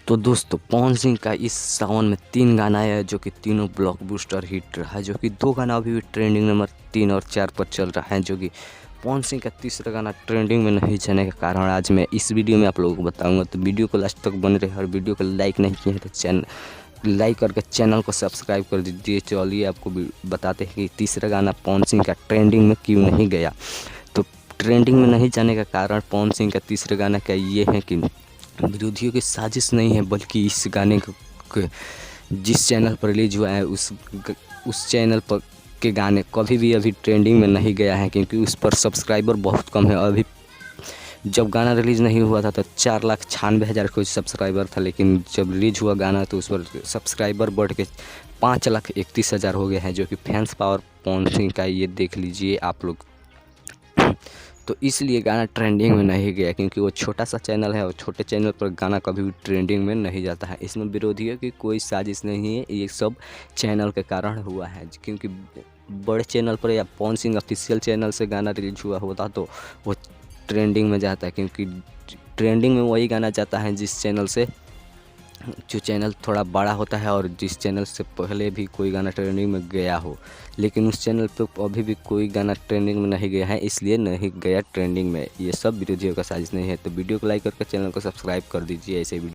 तो दोस्तों पवन सिंह का इस सावन में 3 गाना है जो कि तीनों ब्लॉकबस्टर हिट रहा है, जो कि 2 गाना अभी भी ट्रेंडिंग नंबर 3 और 4 पर चल रहा है। जो कि पवन सिंह का तीसरा गाना ट्रेंडिंग में नहीं जाने के कारण आज मैं इस वीडियो में आप लोगों को बताऊंगा। तो वीडियो को लास्ट तक बने रहे और वीडियो को लाइक नहीं किए हैं तो चैनल लाइक करके चैनल को सब्सक्राइब कर दीजिए। चलिए आपको बताते हैं कि तीसरा गाना पवन सिंह का ट्रेंडिंग में क्यों नहीं गया। तो ट्रेंडिंग में नहीं जाने का कारण पवन सिंह का तीसरे गाना का ये है कि विरोधियों की साजिश नहीं है, बल्कि इस गाने को जिस चैनल पर रिलीज हुआ है उस चैनल पर के गाने कभी भी अभी ट्रेंडिंग में नहीं गया है, क्योंकि उस पर सब्सक्राइबर बहुत कम है। अभी जब गाना रिलीज़ नहीं हुआ था तो 4,96,000 कुछ सब्सक्राइबर था, लेकिन जब रिलीज हुआ गाना तो उस पर सब्सक्राइबर बढ़ के 5,31,000 हो गए हैं, जो कि फैंस पावर पवन सिंह का ये देख लीजिए आप लोग। तो इसलिए गाना ट्रेंडिंग में नहीं गया, क्योंकि वो छोटा सा चैनल है और छोटे चैनल पर गाना कभी भी ट्रेंडिंग में नहीं जाता है। इसमें विरोधियों की कोई साजिश नहीं है, ये सब चैनल के कारण हुआ है। क्योंकि बड़े चैनल पर या पवन सिंह ऑफिशियल चैनल से गाना रिलीज हुआ होता तो वो ट्रेंडिंग में जाता है, क्योंकि ट्रेंडिंग में वही गाना जाता है जिस चैनल से जो चैनल थोड़ा बड़ा होता है और जिस चैनल से पहले भी कोई गाना ट्रेंडिंग में गया हो। लेकिन उस चैनल पे अभी भी कोई गाना ट्रेंडिंग में नहीं गया है, इसलिए नहीं गया ट्रेंडिंग में। ये सब विरोधियों का साजिश नहीं है। तो वीडियो को लाइक करके चैनल को सब्सक्राइब कर दीजिए ऐसे वीडियो।